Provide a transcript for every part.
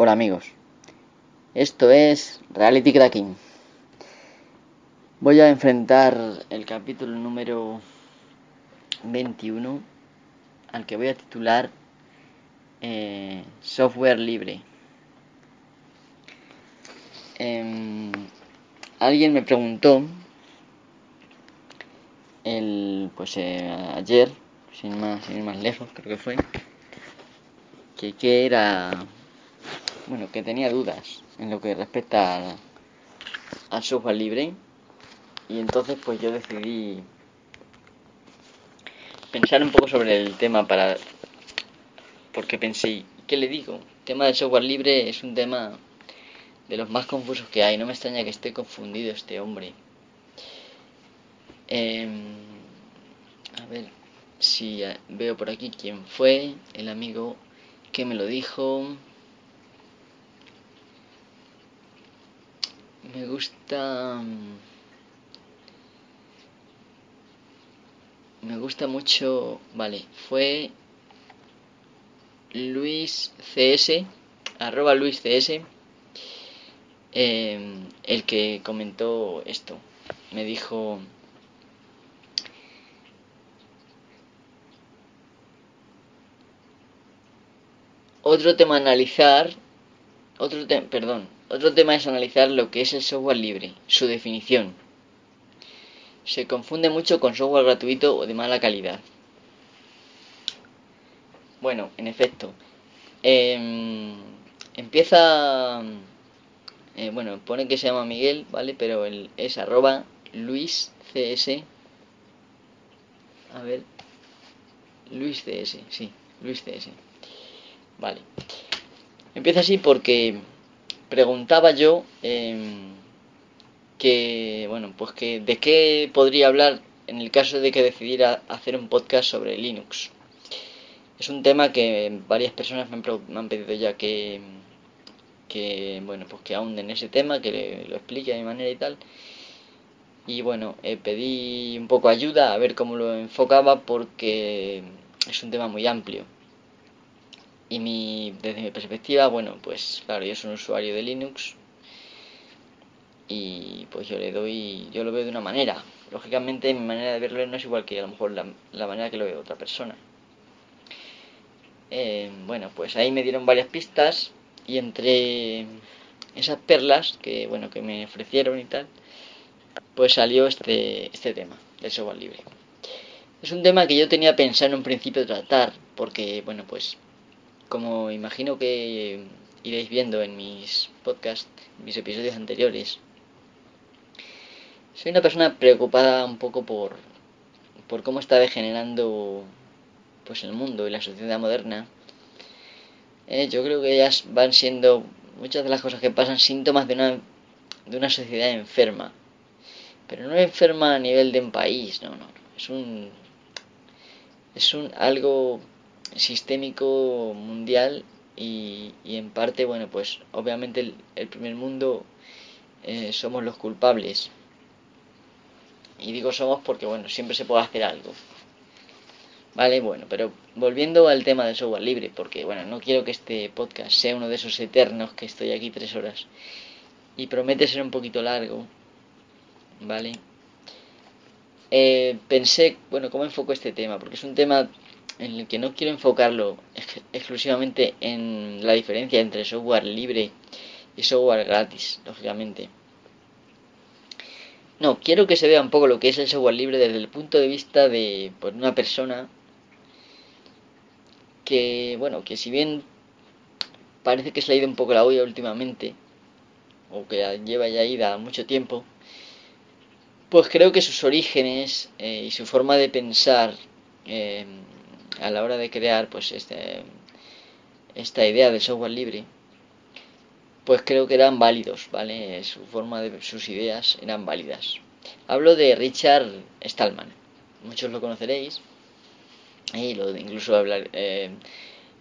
Hola amigos, esto es Reality Cracking. Voy a enfrentar el capítulo número 21 al que voy a titular Software Libre. Alguien me preguntó ayer, sin ir más lejos, creo que fue, que era, que tenía dudas en lo que respecta al software libre, y entonces pues yo decidí pensar un poco sobre el tema porque pensé, ¿qué le digo? El tema del software libre es un tema de los más confusos que hay. No me extraña que esté confundido este hombre. A ver si veo por aquí quién fue el amigo que me lo dijo. Me gusta mucho. Vale, fue Luis CS, arroba Luis CS, el que comentó esto. Me dijo: otro tema es analizar lo que es el software libre, su definición. Se confunde mucho con software gratuito o de mala calidad. Bueno, en efecto, empieza, pone que se llama Miguel, ¿vale? Pero él es arroba LuisCS. A ver, LuisCS, sí, LuisCS. Vale. Empieza así porque preguntaba yo de qué podría hablar en el caso de que decidiera hacer un podcast sobre Linux. Es un tema que varias personas me han pedido ya que ahonde en ese tema, que lo explique de mi manera y tal. Y bueno, pedí un poco ayuda a ver cómo lo enfocaba porque es un tema muy amplio. Y desde mi perspectiva, pues claro, yo soy un usuario de Linux y pues yo lo veo de una manera. Lógicamente mi manera de verlo no es igual que a lo mejor la manera que lo ve otra persona. Pues ahí me dieron varias pistas y entre esas perlas que me ofrecieron y tal, pues salió este tema del software libre. Es un tema que yo tenía pensado en un principio tratar porque, pues como imagino que iréis viendo en mis podcasts, mis episodios anteriores, soy una persona preocupada un poco por cómo está degenerando pues el mundo y la sociedad moderna. Yo creo que ellas van siendo muchas de las cosas que pasan síntomas de una sociedad enferma, pero no enferma a nivel de un país, no, es un algo sistémico mundial y en parte, pues obviamente el primer mundo somos los culpables. Y digo somos porque, siempre se puede hacer algo. Vale, pero volviendo al tema del software libre, porque, no quiero que este podcast sea uno de esos eternos que estoy aquí 3 horas. Y promete ser un poquito largo, ¿vale? Pensé, ¿cómo enfoco este tema? Porque es un tema en el que no quiero enfocarlo exclusivamente en la diferencia entre software libre y software gratis, lógicamente. No, quiero que se vea un poco lo que es el software libre desde el punto de vista de una persona que si bien parece que se le ha ido un poco la olla últimamente, o que lleva ya ida mucho tiempo, pues creo que sus orígenes y su forma de pensar eh, a la hora de crear esta idea del software libre, pues creo que eran válidos, ¿vale? Sus ideas eran válidas. Hablo de Richard Stallman. Muchos lo conoceréis. Incluso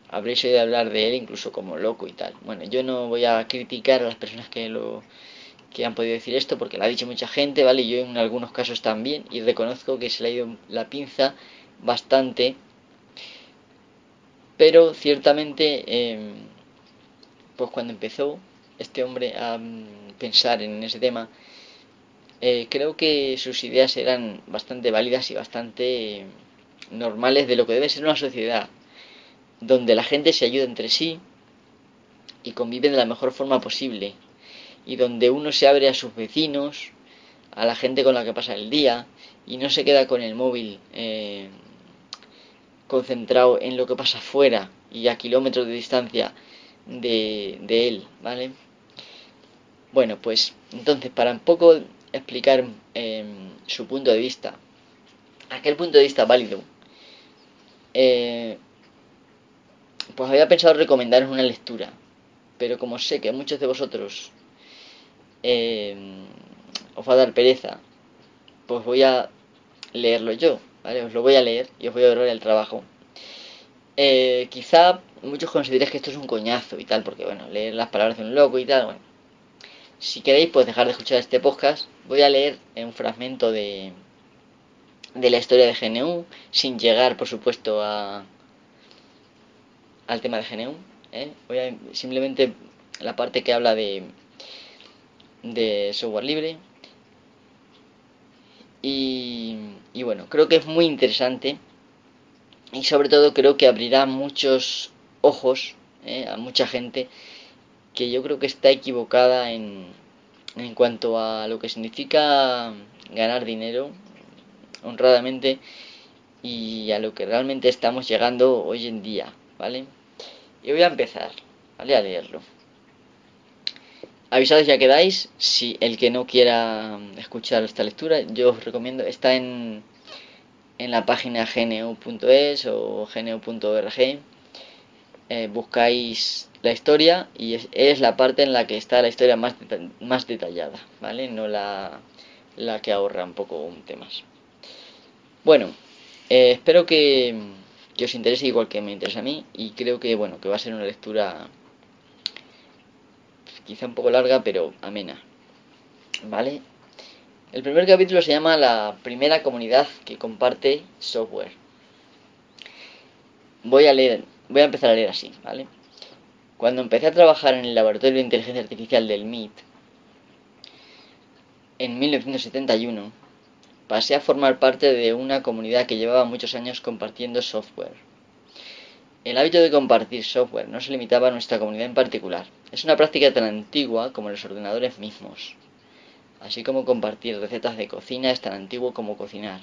habréis oído hablar de él incluso como loco y tal. Bueno, yo no voy a criticar a las personas que han podido decir esto porque lo ha dicho mucha gente, ¿vale? Yo en algunos casos también y reconozco que se le ha ido la pinza bastante, pero ciertamente pues cuando empezó este hombre a pensar en ese tema, creo que sus ideas eran bastante válidas y bastante normales de lo que debe ser una sociedad donde la gente se ayuda entre sí y convive de la mejor forma posible, y donde uno se abre a sus vecinos, a la gente con la que pasa el día, y no se queda con el móvil concentrado en lo que pasa fuera y a kilómetros de distancia de él, ¿vale? Bueno, pues entonces, para un poco explicar su punto de vista, aquel punto de vista válido, pues había pensado recomendaros una lectura, pero como sé que a muchos de vosotros os va a dar pereza, pues voy a leerlo yo, ¿vale? Os lo voy a leer y os voy a ahorrar el trabajo. Quizá muchos consideréis que esto es un coñazo y tal, porque bueno, leer las palabras de un loco y tal, bueno. Si queréis, pues dejar de escuchar este podcast. Voy a leer un fragmento de la historia de GNU, sin llegar, por supuesto, al tema de GNU. Voy a simplemente la parte que habla de software libre. Y bueno, creo que es muy interesante y sobre todo creo que abrirá muchos ojos a mucha gente que yo creo que está equivocada en cuanto a lo que significa ganar dinero honradamente y a lo que realmente estamos llegando hoy en día, ¿vale? Y voy a empezar, ¿vale? A leerlo. Avisados ya quedáis, si el que no quiera escuchar esta lectura, yo os recomiendo, está en la página gnu.es o gnu.org, buscáis la historia y es la parte en la que está la historia más detallada, ¿vale? No la que ahorra un poco temas. Bueno, espero que os interese igual que me interesa a mí, y creo que bueno, que va a ser una lectura quizá un poco larga pero amena, ¿vale? El primer capítulo se llama La primera comunidad que comparte software. Voy a empezar a leer así, ¿vale? Cuando empecé a trabajar en el laboratorio de inteligencia artificial del MIT en 1971, pasé a formar parte de una comunidad que llevaba muchos años compartiendo software. El hábito de compartir software no se limitaba a nuestra comunidad en particular. Es una práctica tan antigua como los ordenadores mismos. Así como compartir recetas de cocina es tan antiguo como cocinar.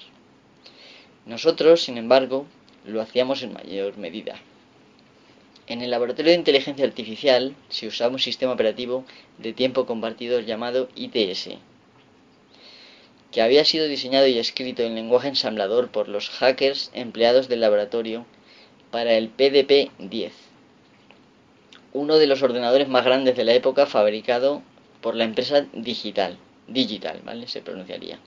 Nosotros, sin embargo, lo hacíamos en mayor medida. En el laboratorio de inteligencia artificial se usaba un sistema operativo de tiempo compartido llamado ITS, que había sido diseñado y escrito en lenguaje ensamblador por los hackers empleados del laboratorio para el PDP-10, uno de los ordenadores más grandes de la época, fabricado por la empresa Digital, ¿vale? Se pronunciaría.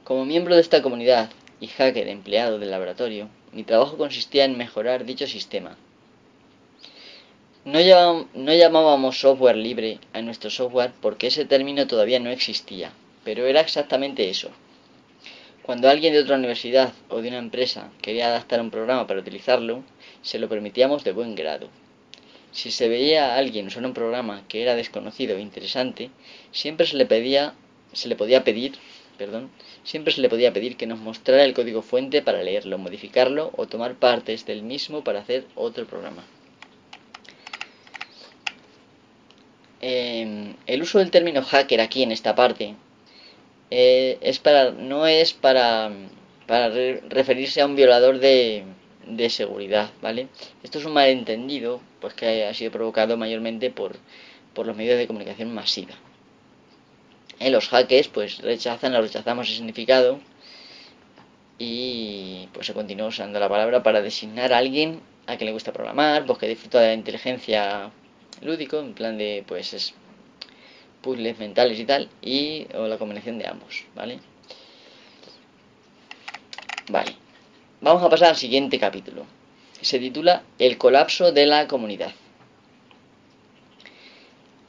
Como miembro de esta comunidad y hacker empleado del laboratorio, mi trabajo consistía en mejorar dicho sistema. No llamábamos software libre a nuestro software porque ese término todavía no existía, pero era exactamente eso. Cuando alguien de otra universidad o de una empresa quería adaptar un programa para utilizarlo, se lo permitíamos de buen grado. Si se veía a alguien usar un programa que era desconocido e interesante, siempre se le podía pedir que nos mostrara el código fuente para leerlo, modificarlo o tomar partes del mismo para hacer otro programa. El uso del término hacker aquí en esta parte no es para referirse a un violador de seguridad, ¿vale? Esto es un malentendido, pues que ha sido provocado mayormente por los medios de comunicación masiva. Los hackers pues rechazamos el significado y pues se continúa usando la palabra para designar a alguien a quien le gusta programar, pues que disfruta de la inteligencia lúdico, en plan de pues es puzzles mentales y tal, o la combinación de ambos, ¿vale? Vale, vamos a pasar al siguiente capítulo. Se titula El colapso de la comunidad.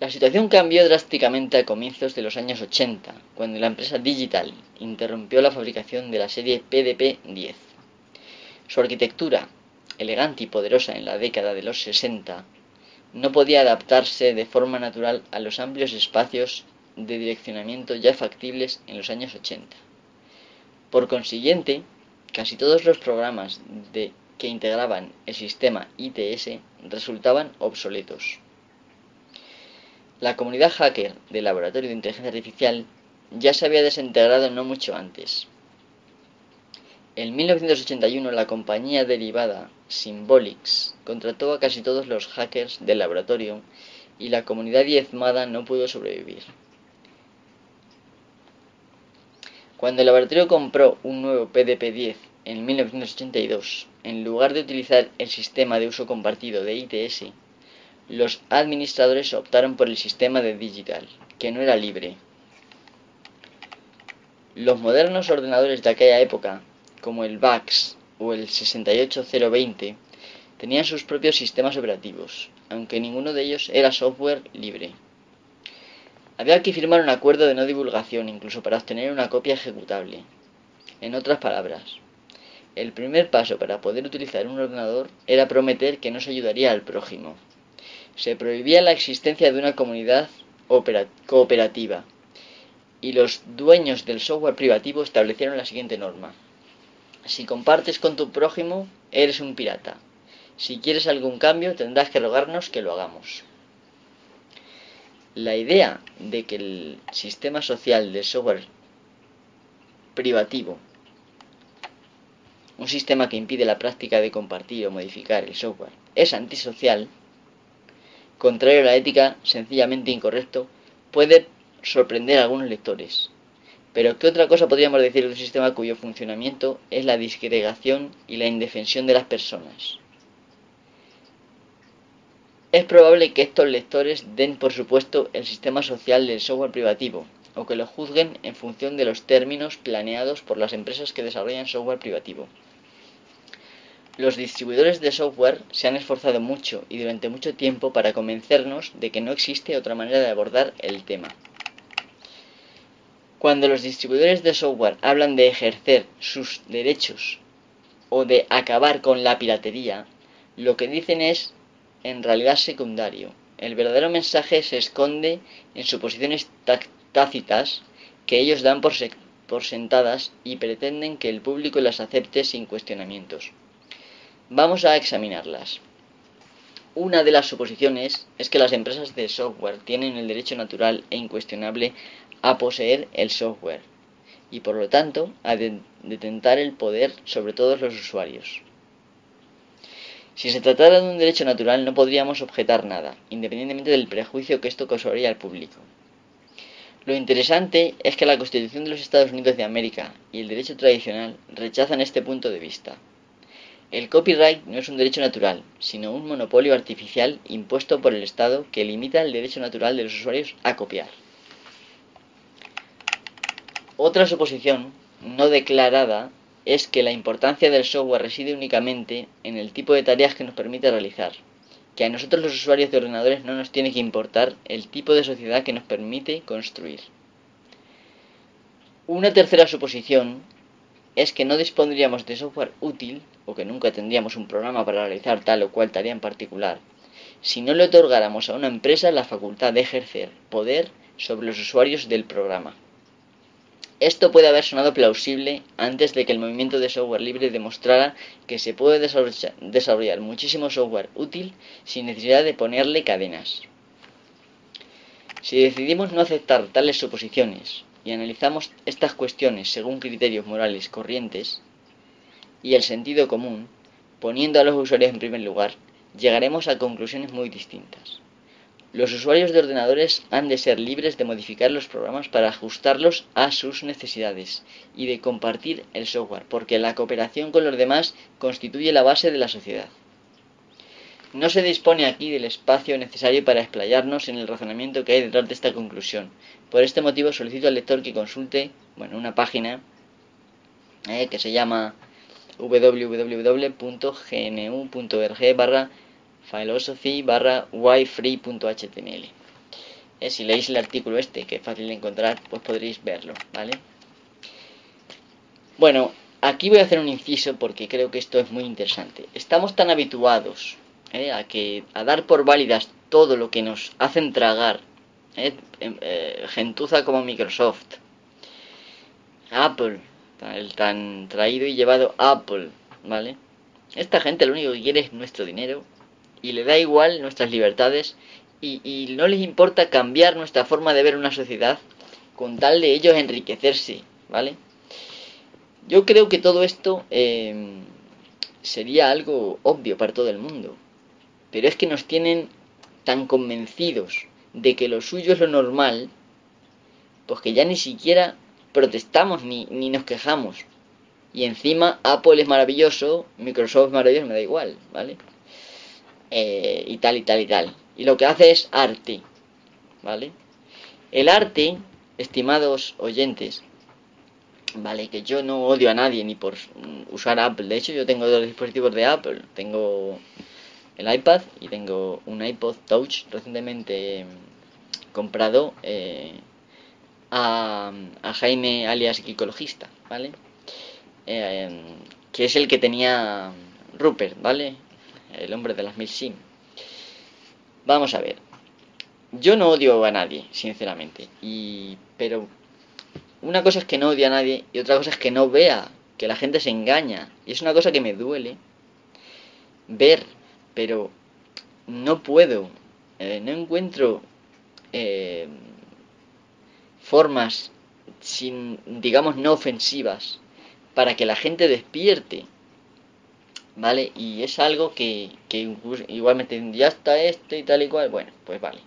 La situación cambió drásticamente a comienzos de los años 80, cuando la empresa Digital interrumpió la fabricación de la serie PDP-10. Su arquitectura, elegante y poderosa en la década de los 60, no podía adaptarse de forma natural a los amplios espacios de direccionamiento ya factibles en los años 80. Por consiguiente, casi todos los programas que integraban el sistema ITS resultaban obsoletos. La comunidad hacker del laboratorio de inteligencia artificial ya se había desintegrado no mucho antes. En 1981 la compañía derivada Symbolics contrató a casi todos los hackers del laboratorio y la comunidad diezmada no pudo sobrevivir. Cuando el laboratorio compró un nuevo PDP-10 en 1982, en lugar de utilizar el sistema de uso compartido de ITS, los administradores optaron por el sistema de Digital, que no era libre. Los modernos ordenadores de aquella época, como el VAX o el 68020, tenían sus propios sistemas operativos, aunque ninguno de ellos era software libre. Había que firmar un acuerdo de no divulgación incluso para obtener una copia ejecutable. En otras palabras, el primer paso para poder utilizar un ordenador era prometer que no se ayudaría al prójimo. Se prohibía la existencia de una comunidad cooperativa, y los dueños del software privativo establecieron la siguiente norma: si compartes con tu prójimo, eres un pirata. Si quieres algún cambio, tendrás que rogarnos que lo hagamos. La idea de que el sistema social del software privativo, un sistema que impide la práctica de compartir o modificar el software, es antisocial, contrario a la ética, sencillamente incorrecto, puede sorprender a algunos lectores. Pero ¿qué otra cosa podríamos decir de un sistema cuyo funcionamiento es la disgregación y la indefensión de las personas? Es probable que estos lectores den por supuesto el sistema social del software privativo, o que lo juzguen en función de los términos planeados por las empresas que desarrollan software privativo. Los distribuidores de software se han esforzado mucho y durante mucho tiempo para convencernos de que no existe otra manera de abordar el tema. Cuando los distribuidores de software hablan de ejercer sus derechos o de acabar con la piratería, lo que dicen es en realidad secundario. El verdadero mensaje se esconde en suposiciones tácitas que ellos dan por sentadas y pretenden que el público las acepte sin cuestionamientos. Vamos a examinarlas. Una de las suposiciones es que las empresas de software tienen el derecho natural e incuestionable a poseer el software y por lo tanto a detentar el poder sobre todos los usuarios. Si se tratara de un derecho natural no podríamos objetar nada, independientemente del prejuicio que esto causaría al público. Lo interesante es que la Constitución de los Estados Unidos de América y el derecho tradicional rechazan este punto de vista. El copyright no es un derecho natural, sino un monopolio artificial impuesto por el Estado que limita el derecho natural de los usuarios a copiar. Otra suposición, no declarada, es que la importancia del software reside únicamente en el tipo de tareas que nos permite realizar, que a nosotros los usuarios de ordenadores no nos tiene que importar el tipo de sociedad que nos permite construir. Una tercera suposición es que no dispondríamos de software útil, o que nunca tendríamos un programa para realizar tal o cual tarea en particular, si no le otorgáramos a una empresa la facultad de ejercer poder sobre los usuarios del programa. Esto puede haber sonado plausible antes de que el movimiento de software libre demostrara que se puede desarrollar muchísimo software útil sin necesidad de ponerle cadenas. Si decidimos no aceptar tales suposiciones y analizamos estas cuestiones según criterios morales corrientes y el sentido común, poniendo a los usuarios en primer lugar, llegaremos a conclusiones muy distintas. Los usuarios de ordenadores han de ser libres de modificar los programas para ajustarlos a sus necesidades y de compartir el software, porque la cooperación con los demás constituye la base de la sociedad. No se dispone aquí del espacio necesario para explayarnos en el razonamiento que hay detrás de esta conclusión. Por este motivo solicito al lector que consulte una página que se llama www.gnu.org/philosophy/yfree.html. Si leéis el artículo que es fácil de encontrar, pues podréis verlo, ¿vale? Bueno, aquí voy a hacer un inciso porque creo que esto es muy interesante. Estamos tan habituados a dar por válidas todo lo que nos hacen tragar, gentuza como Microsoft, Apple, el tan traído y llevado Apple, ¿vale? Esta gente lo único que quiere es nuestro dinero y le da igual nuestras libertades y no les importa cambiar nuestra forma de ver una sociedad con tal de ellos enriquecerse, ¿vale? Yo creo que todo esto sería algo obvio para todo el mundo, pero es que nos tienen tan convencidos de que lo suyo es lo normal, pues que ya ni siquiera protestamos ni nos quejamos. Y encima Apple es maravilloso, Microsoft es maravilloso, me da igual, ¿vale? Y tal y tal y tal. Y lo que hace es arte, ¿vale? El arte, estimados oyentes, vale, que yo no odio a nadie ni por usar Apple. De hecho, yo tengo dos dispositivos de Apple. Tengo el iPad y tengo un iPod Touch recientemente comprado a Jaime alias Ecologista, ¿vale? Que es el que tenía Rupert, ¿vale? El hombre de las 1000 SIM. Vamos a ver. Yo no odio a nadie, sinceramente. Pero una cosa es que no odie a nadie y otra cosa es que no vea que la gente se engaña. Y es una cosa que me duele ver, pero no puedo. No encuentro formas digamos, no ofensivas para que la gente despierte, ¿vale? Y es algo que igualmente ya está esto y tal y cual. Bueno, pues vale.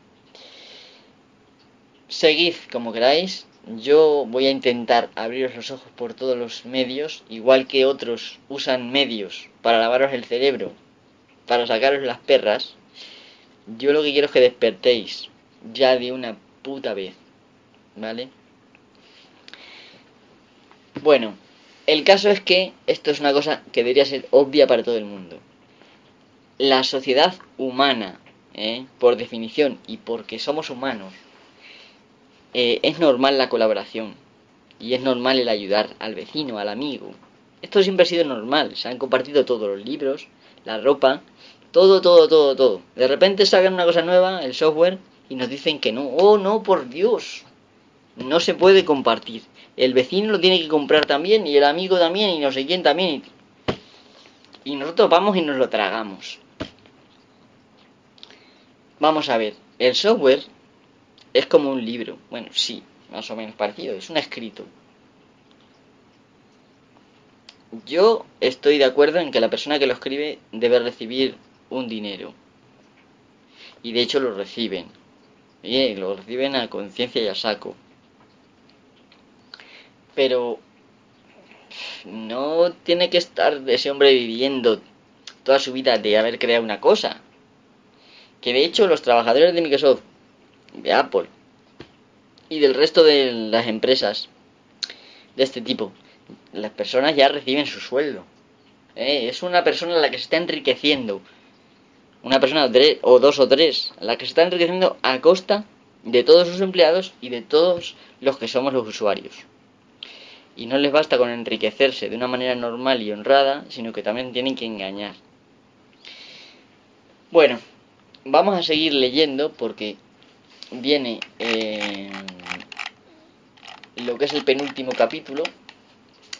Seguid como queráis. Yo voy a intentar abriros los ojos por todos los medios, igual que otros usan medios para lavaros el cerebro, para sacaros las perras. Yo lo que quiero es que despertéis ya de una puta vez, ¿vale? Bueno, el caso es que esto es una cosa que debería ser obvia para todo el mundo. La sociedad humana, por definición y porque somos humanos, es normal la colaboración y es normal el ayudar al vecino, al amigo. Esto siempre ha sido normal, se han compartido todos los libros, la ropa, todo, todo, todo, todo. De repente sacan una cosa nueva, el software, y nos dicen que no. Oh, no, por Dios, no se puede compartir. El vecino lo tiene que comprar también y el amigo también y no sé quién también. Y nosotros vamos y nos lo tragamos. Vamos a ver, el software es como un libro. Bueno, sí, más o menos parecido. Es un escrito. Yo estoy de acuerdo en que la persona que lo escribe debe recibir un dinero. Y de hecho lo reciben. Y lo reciben a conciencia y a saco. Pero no tiene que estar ese hombre viviendo toda su vida de haber creado una cosa. Que de hecho los trabajadores de Microsoft, de Apple y del resto de las empresas de este tipo, las personas ya reciben su sueldo. Es una persona a la que se está enriqueciendo. Una persona o dos o tres, a la que se está enriqueciendo a costa de todos sus empleados y de todos los que somos los usuarios. Y no les basta con enriquecerse de una manera normal y honrada, sino que también tienen que engañar. Bueno, vamos a seguir leyendo porque viene lo que es el penúltimo capítulo,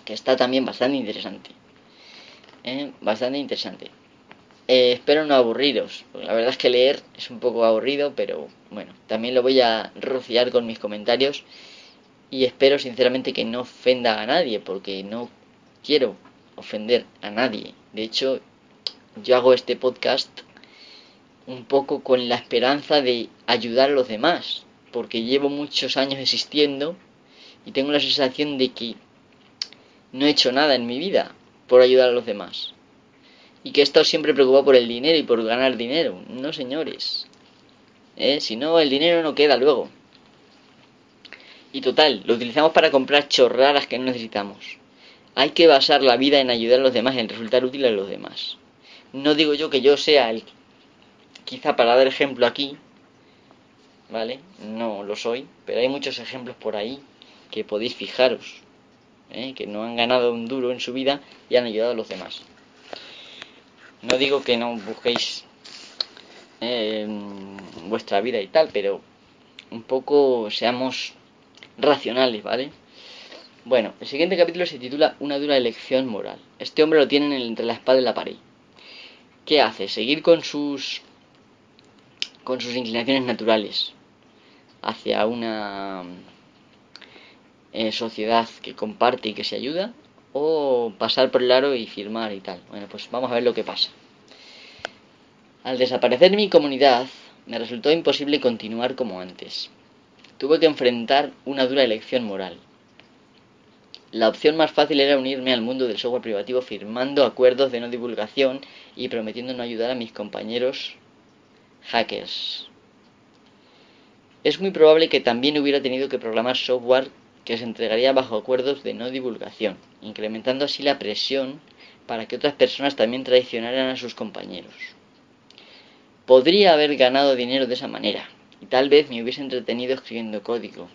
que está también bastante interesante. Bastante interesante. Espero no aburriros, porque la verdad es que leer es un poco aburrido, pero bueno, también lo voy a rociar con mis comentarios y espero sinceramente que no ofenda a nadie, porque no quiero ofender a nadie. De hecho, yo hago este podcast un poco con la esperanza de ayudar a los demás, porque llevo muchos años existiendo y tengo la sensación de que no he hecho nada en mi vida por ayudar a los demás. Y que he estado siempre preocupado por el dinero y por ganar dinero. No, señores. Si no, el dinero no queda luego. Y total, lo utilizamos para comprar chorradas que no necesitamos. Hay que basar la vida en ayudar a los demás, en resultar útil a los demás. No digo yo que yo sea el... Quizá para dar ejemplo aquí, ¿vale? No lo soy, pero hay muchos ejemplos por ahí que podéis fijaros, que no han ganado un duro en su vida y han ayudado a los demás. No digo que no busquéis vuestra vida y tal, pero un poco seamos racionales, ¿vale? Bueno, el siguiente capítulo se titula Una dura elección moral. Este hombre lo tienen entre la espada y la pared. ¿Qué hace? Seguir con sus inclinaciones naturales hacia una sociedad que comparte y que se ayuda, o pasar por el aro y firmar y tal. Bueno, pues vamos a ver lo que pasa. Al desaparecer mi comunidad, me resultó imposible continuar como antes. Tuve que enfrentar una dura elección moral. La opción más fácil era unirme al mundo del software privativo firmando acuerdos de no divulgación y prometiendo no ayudar a mis compañeros hackers. Es muy probable que también hubiera tenido que programar software que se entregaría bajo acuerdos de no divulgación, incrementando así la presión para que otras personas también traicionaran a sus compañeros. Podría haber ganado dinero de esa manera, y tal vez me hubiese entretenido escribiendo código,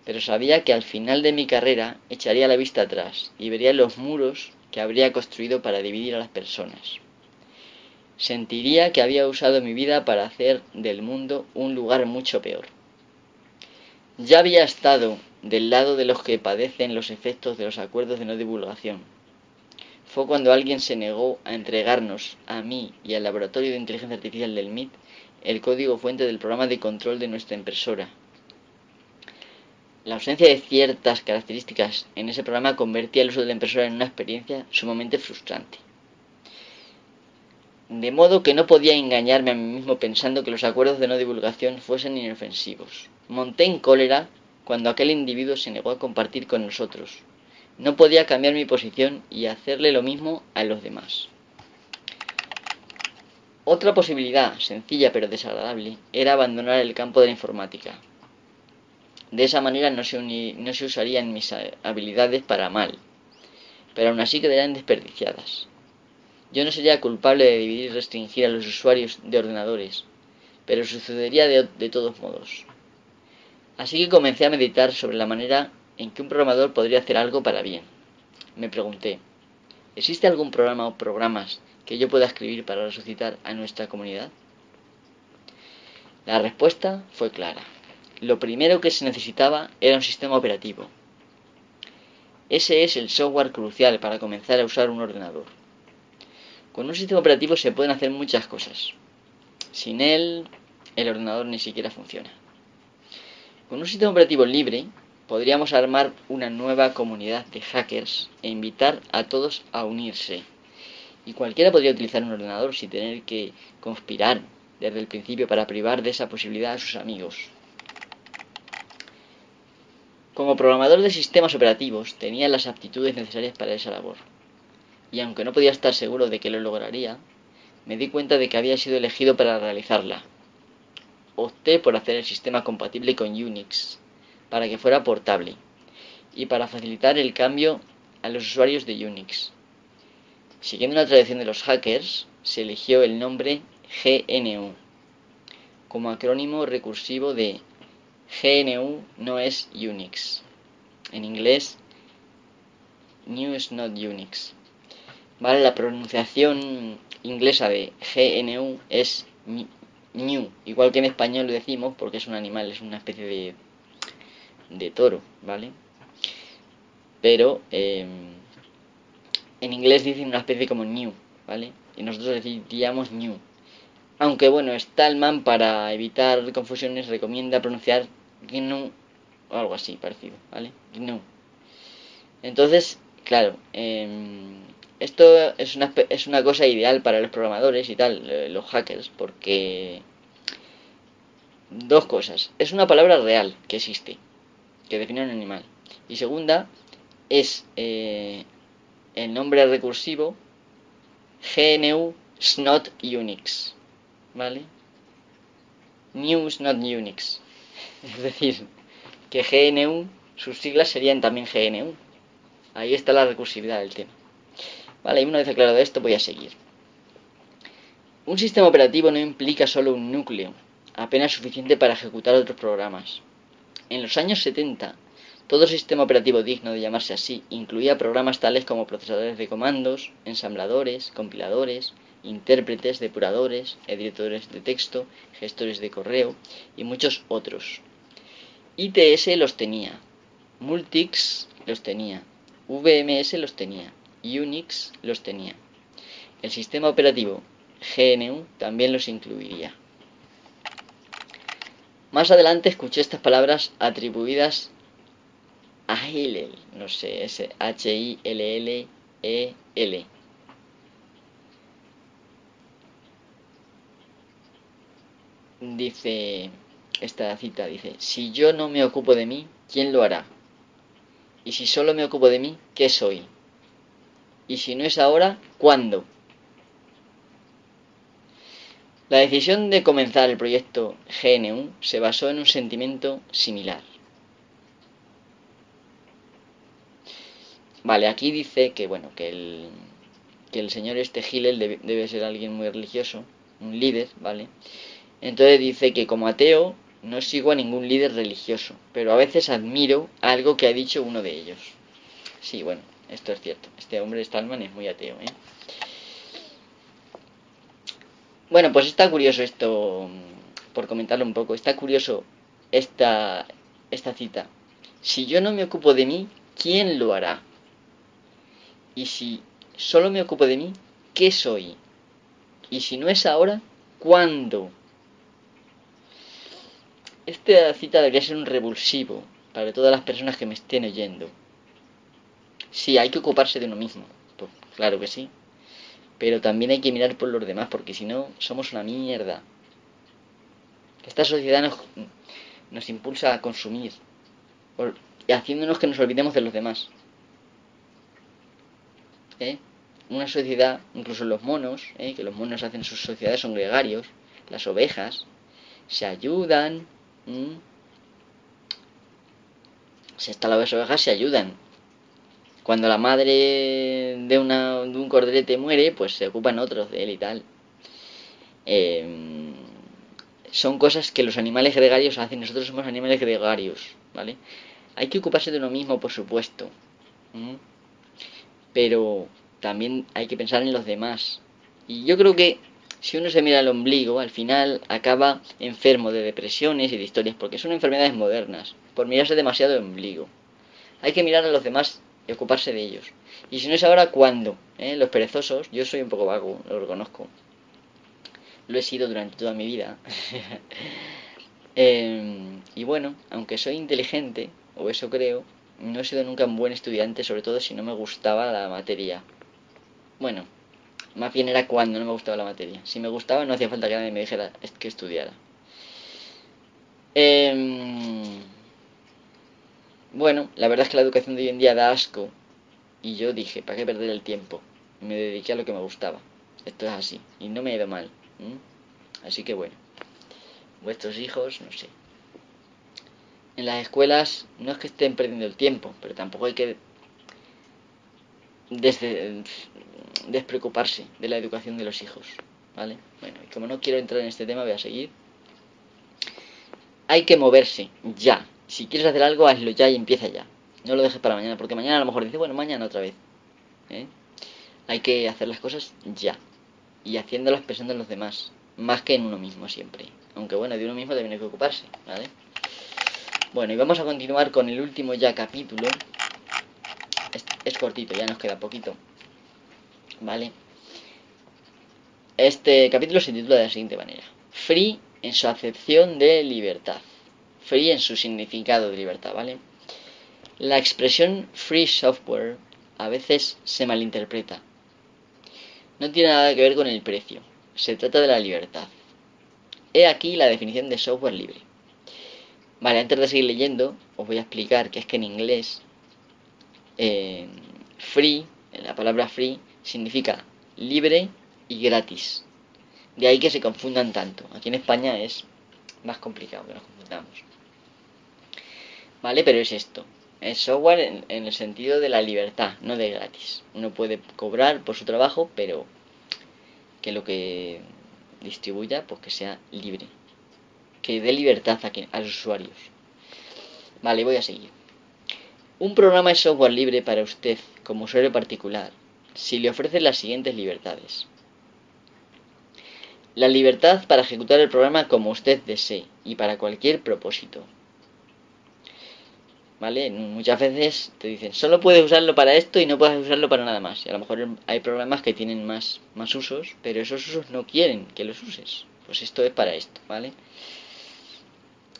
pero sabía que al final de mi carrera echaría la vista atrás y vería los muros que habría construido para dividir a las personas. Sentiría que había usado mi vida para hacer del mundo un lugar mucho peor. Ya había estado del lado de los que padecen los efectos de los acuerdos de no divulgación. Fue cuando alguien se negó a entregarnos, a mí y al laboratorio de inteligencia artificial del MIT, el código fuente del programa de control de nuestra impresora. La ausencia de ciertas características en ese programa convertía el uso de la impresora en una experiencia sumamente frustrante. De modo que no podía engañarme a mí mismo pensando que los acuerdos de no divulgación fuesen inofensivos. Monté en cólera cuando aquel individuo se negó a compartir con nosotros. No podía cambiar mi posición y hacerle lo mismo a los demás. Otra posibilidad, sencilla pero desagradable, era abandonar el campo de la informática. De esa manera no se usarían mis habilidades para mal, pero aún así quedarían desperdiciadas. Yo no sería culpable de dividir y restringir a los usuarios de ordenadores, pero sucedería de todos modos. Así que comencé a meditar sobre la manera en que un programador podría hacer algo para bien. Me pregunté, ¿existe algún programa o programas que yo pueda escribir para resucitar a nuestra comunidad? La respuesta fue clara. Lo primero que se necesitaba era un sistema operativo. Ese es el software crucial para comenzar a usar un ordenador. Con un sistema operativo se pueden hacer muchas cosas. Sin él, el ordenador ni siquiera funciona. Con un sistema operativo libre, podríamos armar una nueva comunidad de hackers e invitar a todos a unirse. Y cualquiera podría utilizar un ordenador sin tener que conspirar desde el principio para privar de esa posibilidad a sus amigos. Como programador de sistemas operativos, tenía las aptitudes necesarias para esa labor. Y aunque no podía estar seguro de que lo lograría, me di cuenta de que había sido elegido para realizarla. Opté por hacer el sistema compatible con Unix, para que fuera portable, y para facilitar el cambio a los usuarios de Unix. Siguiendo la tradición de los hackers, se eligió el nombre GNU, como acrónimo recursivo de GNU no es Unix. En inglés, New is not Unix. Vale, la pronunciación inglesa de GNU es New, igual que en español lo decimos porque es un animal, es una especie de toro, ¿vale? Pero en inglés dicen una especie como New, ¿vale? Y nosotros diríamos New. Aunque bueno, Stallman, para evitar confusiones, recomienda pronunciar GNU o algo así parecido, ¿vale? GNU. Entonces, claro, esto es una cosa ideal para los programadores y tal, los hackers, porque dos cosas. Es una palabra real que existe, que define un animal. Y segunda, es el nombre recursivo GNU is not Unix, ¿vale? New is not Unix. Es decir, que GNU, sus siglas serían también GNU. Ahí está la recursividad del tema. Vale, y una vez aclarado esto, voy a seguir. Un sistema operativo no implica solo un núcleo, apenas suficiente para ejecutar otros programas. En los años 70, todo sistema operativo digno de llamarse así incluía programas tales como procesadores de comandos, ensambladores, compiladores, intérpretes, depuradores, editores de texto, gestores de correo y muchos otros. ITS los tenía, Multics los tenía, VMS los tenía, Unix los tenía. El sistema operativo GNU también los incluiría. Más adelante escuché estas palabras atribuidas a Hillel, no sé, es Hillel. Dice esta cita, dice, si yo no me ocupo de mí, ¿quién lo hará? Y si solo me ocupo de mí, ¿qué soy? Y si no es ahora, ¿cuándo? La decisión de comenzar el proyecto GNU se basó en un sentimiento similar. Vale, aquí dice que bueno, que el señor Hillel debe ser alguien muy religioso, un líder, ¿vale? Entonces dice que como ateo no sigo a ningún líder religioso, pero a veces admiro algo que ha dicho uno de ellos. Sí, bueno, esto es cierto. Este hombre Stallman es muy ateo, ¿eh? Bueno, pues está curioso esto, por comentarlo un poco, está curioso esta cita. Si yo no me ocupo de mí, ¿quién lo hará? Y si solo me ocupo de mí, ¿qué soy? Y si no es ahora, ¿cuándo? Esta cita debería ser un revulsivo para todas las personas que me estén oyendo. Sí, hay que ocuparse de uno mismo, pues claro que sí, pero también hay que mirar por los demás, porque si no, somos una mierda. Esta sociedad nos impulsa a consumir, haciéndonos que nos olvidemos de los demás. Una sociedad, incluso los monos, que los monos hacen sus sociedades, son gregarios, las ovejas, se ayudan, si hasta las ovejas se ayudan. Cuando la madre de un cordérete muere, pues se ocupan otros de él y tal. Son cosas que los animales gregarios hacen. Nosotros somos animales gregarios, ¿vale? Hay que ocuparse de uno mismo, por supuesto. Pero también hay que pensar en los demás. Y yo creo que si uno se mira al ombligo, al final acaba enfermo de depresiones y de historias, porque son enfermedades modernas, por mirarse demasiado el ombligo. Hay que mirar a los demás y ocuparse de ellos. Y si no es ahora, ¿cuándo? Los perezosos, yo soy un poco vago, lo reconozco. Lo he sido durante toda mi vida. Y bueno, aunque soy inteligente, o eso creo, no he sido nunca un buen estudiante, sobre todo si no me gustaba la materia. Bueno, más bien era cuando no me gustaba la materia. Si me gustaba, no hacía falta que nadie me dijera que estudiara. Bueno, la verdad es que la educación de hoy en día da asco. Y yo dije, ¿para qué perder el tiempo? Y me dediqué a lo que me gustaba. Esto es así. Y no me ha ido mal. Así que bueno. Vuestros hijos, no sé. En las escuelas no es que estén perdiendo el tiempo, pero tampoco hay que despreocuparse de la educación de los hijos. ¿Vale? Bueno, y como no quiero entrar en este tema, voy a seguir. Hay que moverse ya. Si quieres hacer algo, hazlo ya y empieza ya. No lo dejes para mañana, porque mañana a lo mejor dices, bueno, mañana otra vez. Hay que hacer las cosas ya. Y haciéndolas pensando en los demás. Más que en uno mismo siempre. Aunque bueno, de uno mismo también hay que ocuparse, ¿vale? Bueno, y vamos a continuar con el último ya capítulo. Es cortito, ya nos queda poquito. ¿Vale? Este capítulo se titula de la siguiente manera. Free en su acepción de libertad. Free en su significado de libertad, ¿vale? La expresión free software a veces se malinterpreta. No tiene nada que ver con el precio. Se trata de la libertad. He aquí la definición de software libre. Vale, antes de seguir leyendo, os voy a explicar que es que en inglés free, la palabra free, significa libre y gratis. De ahí que se confundan tanto. Aquí en España es más complicado que nos confundamos. Vale, pero es esto. Es software en el sentido de la libertad, no de gratis. Uno puede cobrar por su trabajo, pero que lo que distribuya, pues que sea libre. Que dé libertad a los usuarios. Vale, voy a seguir. Un programa es software libre para usted, como usuario particular, si le ofrece las siguientes libertades. La libertad para ejecutar el programa como usted desee y para cualquier propósito. ¿Vale? Muchas veces te dicen, solo puedes usarlo para esto y no puedes usarlo para nada más. Y a lo mejor hay programas que tienen más usos, pero esos usos no quieren que los uses. Pues esto es para esto, ¿vale?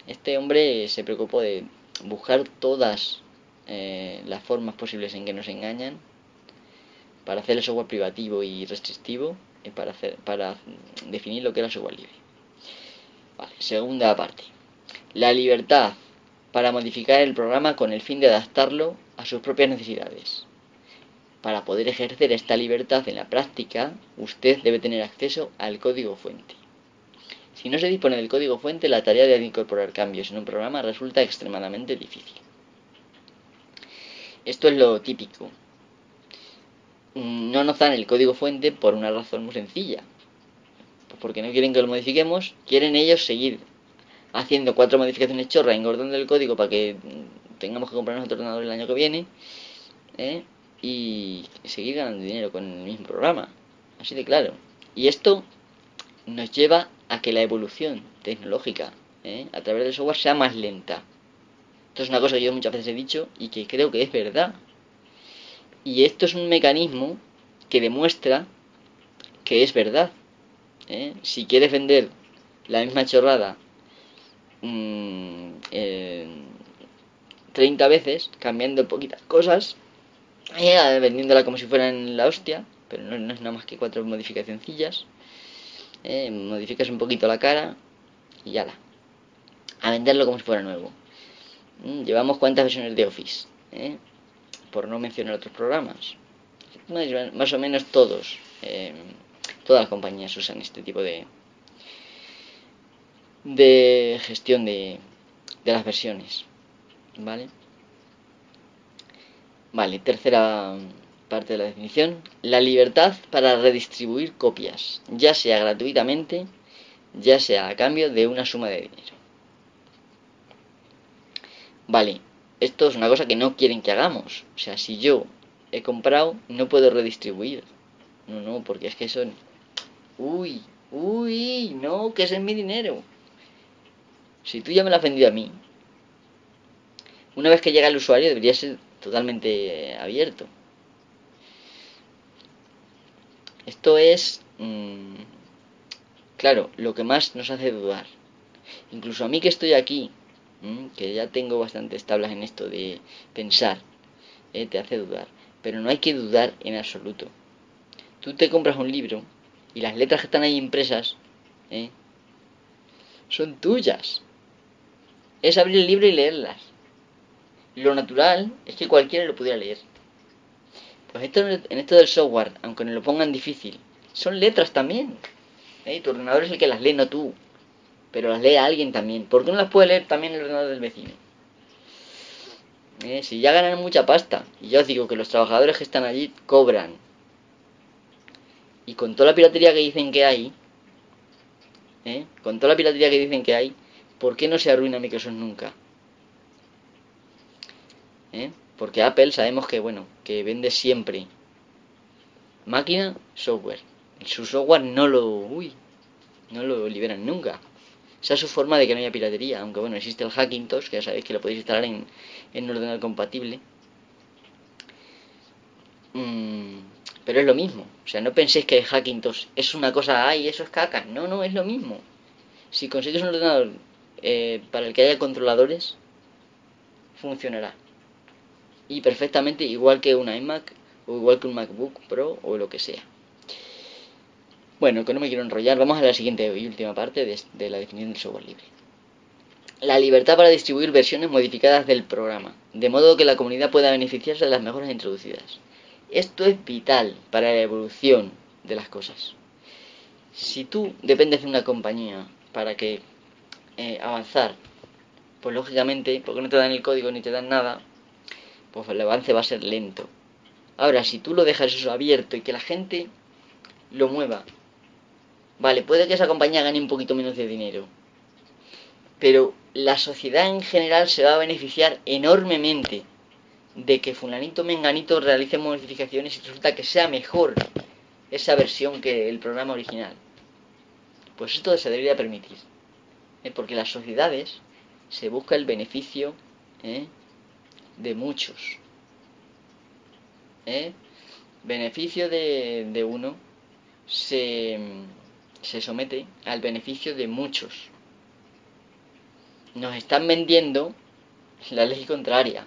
Este hombre se preocupó de buscar todas las formas posibles en que nos engañan para hacer el software privativo y restrictivo y para definir lo que era el software libre. Vale, segunda parte. La libertad para modificar el programa con el fin de adaptarlo a sus propias necesidades. Para poder ejercer esta libertad en la práctica, usted debe tener acceso al código fuente. Si no se dispone del código fuente, la tarea de incorporar cambios en un programa resulta extremadamente difícil. Esto es lo típico. No nos dan el código fuente por una razón muy sencilla. Porque no quieren que lo modifiquemos, quieren ellos seguir haciendo 4 modificaciones chorras, engordando el código para que tengamos que comprarnos otro ordenador el año que viene, y seguir ganando dinero con el mismo programa. Así de claro. Y esto nos lleva a que la evolución tecnológica a través del software sea más lenta. Esto es una cosa que yo muchas veces he dicho y que creo que es verdad. Y esto es un mecanismo que demuestra que es verdad. Si quieres vender la misma chorrada 30 veces, cambiando poquitas cosas, vendiéndola como si fueran la hostia, pero no es nada más que 4 modificacioncillas. Modificas un poquito la cara y ya la. A venderlo como si fuera nuevo. Llevamos cuántas versiones de Office, por no mencionar otros programas. Más o menos todos, todas las compañías usan este tipo de gestión de las versiones, ¿vale? Vale, tercera parte de la definición. La libertad para redistribuir copias, ya sea gratuitamente, ya sea a cambio de una suma de dinero. Vale, esto es una cosa que no quieren que hagamos. O sea, si yo he comprado, no puedo redistribuir. No, porque es que son... Uy, no, que ese es mi dinero. Si tú ya me lo has vendido a mí, una vez que llega el usuario debería ser totalmente abierto. Esto es, claro, lo que más nos hace dudar. Incluso a mí que estoy aquí, que ya tengo bastantes tablas en esto de pensar, te hace dudar. Pero no hay que dudar en absoluto. Tú te compras un libro y las letras que están ahí impresas son tuyas. Es abrir el libro y leerlas. Lo natural es que cualquiera lo pudiera leer. Pues en esto del software, aunque nos lo pongan difícil, son letras también. Tu ordenador es el que las lee, no tú. Pero las lee alguien también. ¿Por qué no las puede leer también el ordenador del vecino? Si ya ganan mucha pasta, y ya os digo que los trabajadores que están allí cobran, y con toda la piratería que dicen que hay, con toda la piratería que dicen que hay, ¿por qué no se arruina Microsoft nunca? Porque Apple sabemos que, bueno, que vende siempre máquina, software. Su software no lo liberan nunca. Esa es su forma de que no haya piratería. Aunque bueno, existe el Hackintosh, que ya sabéis que lo podéis instalar en un ordenador compatible. Pero es lo mismo. O sea, no penséis que el Hackintosh es una cosa, ay, eso es caca. No, es lo mismo. Si consigues un ordenador para el que haya controladores, funcionará. Y perfectamente igual que un iMac o igual que un MacBook Pro o lo que sea. Bueno, que no me quiero enrollar, vamos a la siguiente y última parte de la definición del software libre. La libertad para distribuir versiones modificadas del programa, de modo que la comunidad pueda beneficiarse de las mejoras introducidas. Esto es vital para la evolución de las cosas. Si tú dependes de una compañía para que avanzar, pues lógicamente, porque no te dan el código ni te dan nada, pues el avance va a ser lento. Ahora, si tú lo dejas eso abierto y que la gente lo mueva, vale, puede que esa compañía gane un poquito menos de dinero, pero la sociedad en general se va a beneficiar enormemente de que fulanito menganito realice modificaciones y resulta que sea mejor esa versión que el programa original. Pues esto se debería permitir, porque las sociedades se busca el beneficio de muchos. Beneficio de uno se somete al beneficio de muchos. Nos están vendiendo la ley contraria.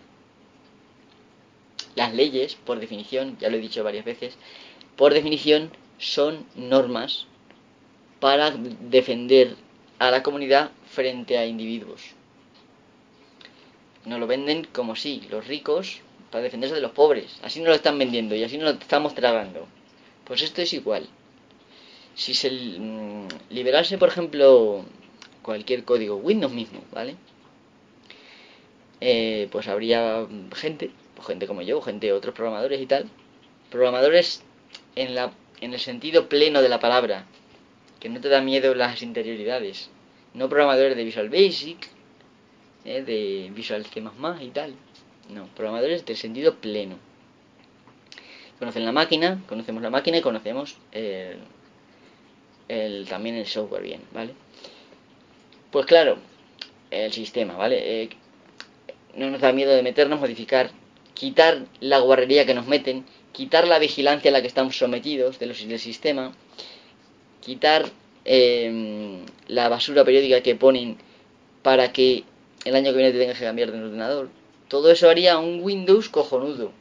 Las leyes, por definición, ya lo he dicho varias veces, por definición son normas para defender a la comunidad frente a individuos. Nos lo venden como si los ricos para defenderse de los pobres. Así nos lo están vendiendo y así nos lo estamos tragando. Pues esto es igual. Si se liberase, por ejemplo, cualquier código Windows mismo, ¿vale? Pues habría gente como yo, otros programadores y tal. Programadores en el sentido pleno de la palabra, que no te da miedo las interioridades. No programadores de Visual Basic, de Visual C++ y tal. No, programadores del sentido pleno. Conocen la máquina, conocemos la máquina y conocemos también el software bien, ¿vale? Pues claro, el sistema, ¿vale? No nos da miedo de meternos, modificar, quitar la guarrería que nos meten, quitar la vigilancia a la que estamos sometidos del sistema, quitar la basura periódica que ponen para que el año que viene te tengas que cambiar de un ordenador. Todo eso haría un Windows cojonudo.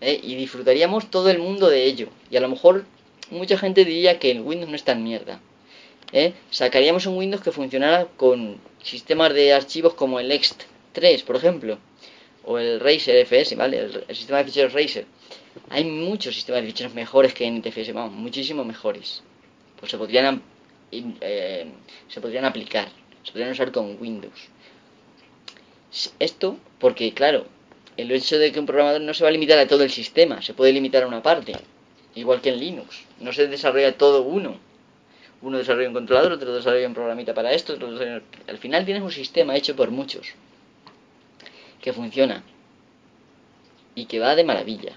Y disfrutaríamos todo el mundo de ello. Y a lo mejor mucha gente diría que el Windows no es tan mierda. Sacaríamos un Windows que funcionara con sistemas de archivos como el ext3, por ejemplo, o el Razer FS, ¿vale? El sistema de ficheros Razer. Hay muchos sistemas de ficheros mejores que NTFS, vamos, muchísimo mejores. Pues se podrían aplicar, se podrían usar con Windows. Esto porque, claro, el hecho de que un programador no se va a limitar a todo el sistema, se puede limitar a una parte, igual que en Linux. No se desarrolla todo uno. Uno desarrolla un controlador, otro desarrolla un programita para esto, otro desarrolla... Al final tienes un sistema hecho por muchos, que funciona y que va de maravilla.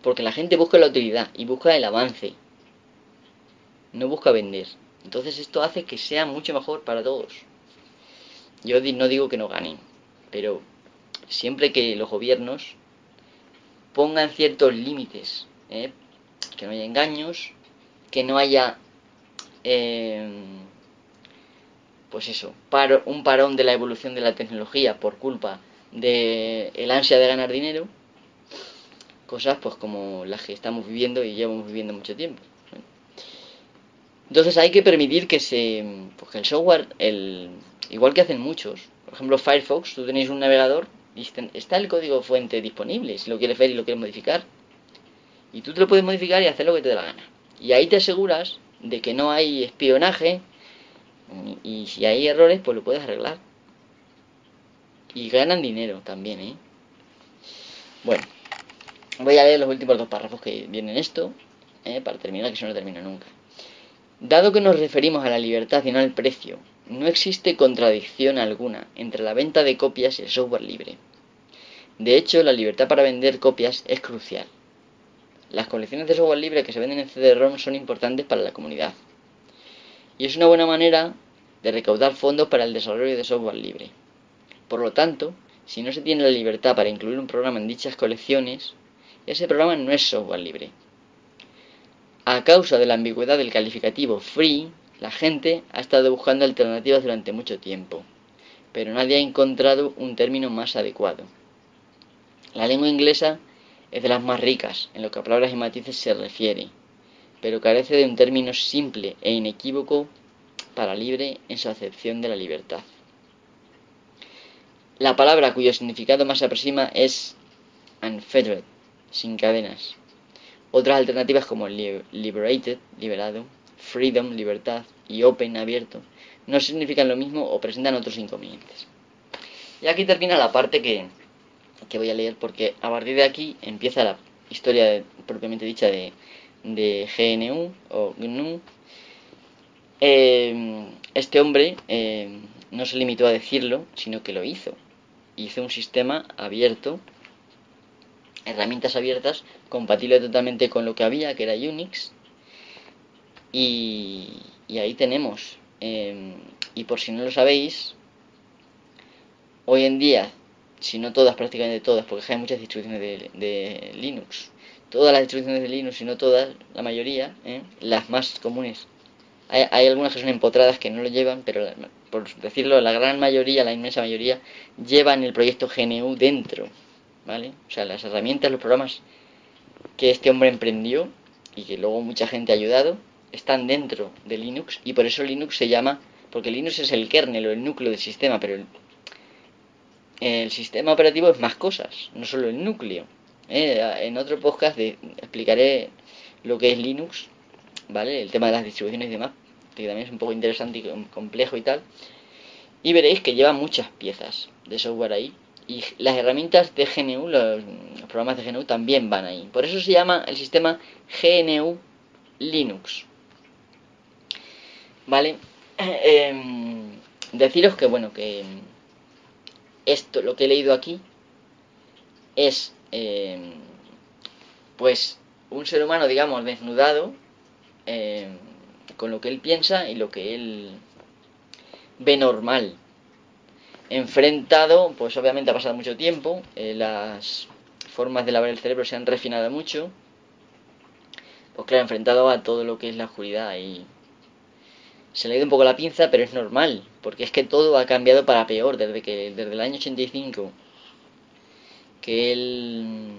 Porque la gente busca la utilidad y busca el avance, no busca vender. Entonces esto hace que sea mucho mejor para todos. Yo no digo que no ganen, pero siempre que los gobiernos pongan ciertos límites, que no haya engaños, que no haya pues eso, un parón de la evolución de la tecnología por culpa de el ansia de ganar dinero, cosas pues como las que estamos viviendo y llevamos viviendo mucho tiempo. Entonces hay que permitir que pues que el software, igual que hacen muchos, por ejemplo Firefox, tú tenéis un navegador y está el código fuente disponible, si lo quieres ver y lo quieres modificar, y tú te lo puedes modificar y hacer lo que te dé la gana. Y ahí te aseguras de que no hay espionaje, y si hay errores pues lo puedes arreglar. Y ganan dinero también, Bueno, voy a leer los últimos dos párrafos que vienen esto, para terminar, que eso no termina nunca. Dado que nos referimos a la libertad y no al precio, no existe contradicción alguna entre la venta de copias y el software libre. De hecho, la libertad para vender copias es crucial. Las colecciones de software libre que se venden en CD-ROM son importantes para la comunidad. Y es una buena manera de recaudar fondos para el desarrollo de software libre. Por lo tanto, si no se tiene la libertad para incluir un programa en dichas colecciones, ese programa no es software libre. A causa de la ambigüedad del calificativo free, la gente ha estado buscando alternativas durante mucho tiempo, pero nadie ha encontrado un término más adecuado. La lengua inglesa es de las más ricas en lo que a palabras y matices se refiere, pero carece de un término simple e inequívoco para libre en su acepción de la libertad. La palabra cuyo significado más se aproxima es unfettered, sin cadenas. Otras alternativas como liberated, liberado, freedom, libertad, y open, abierto, no significan lo mismo o presentan otros inconvenientes. Y aquí termina la parte que voy a leer, porque a partir de aquí empieza la historia propiamente dicha de GNU o GNU. Este hombre no se limitó a decirlo, sino que lo hizo. Hizo un sistema abierto, herramientas abiertas, compatible totalmente con lo que había, que era Unix, y ahí tenemos. Y por si no lo sabéis, hoy en día, si no todas, prácticamente todas, porque hay muchas distribuciones de Linux, todas las distribuciones de Linux, si no todas, la mayoría, las más comunes, hay algunas que son empotradas que no lo llevan, pero por decirlo, la gran mayoría, la inmensa mayoría, llevan el proyecto GNU dentro, ¿vale? O sea, las herramientas, los programas que este hombre emprendió y que luego mucha gente ha ayudado, están dentro de Linux, y por eso Linux se llama, porque Linux es el kernel o el núcleo del sistema, pero el sistema operativo es más cosas, no solo el núcleo. En otro podcast explicaré lo que es Linux, ¿vale? El tema de las distribuciones y demás, que también es un poco interesante y complejo y tal. Y veréis que lleva muchas piezas de software ahí. Y las herramientas de GNU, los programas de GNU también van ahí. Por eso se llama el sistema GNU Linux. ¿Vale? Deciros que, bueno, que esto, lo que he leído aquí, es pues un ser humano, digamos, desnudado, con lo que él piensa y lo que él ve normal. Enfrentado, pues obviamente ha pasado mucho tiempo, las formas de lavar el cerebro se han refinado mucho, pues claro, enfrentado a todo lo que es la oscuridad, y se le ha ido un poco la pinza, pero es normal, porque es que todo ha cambiado para peor desde el año 85 que él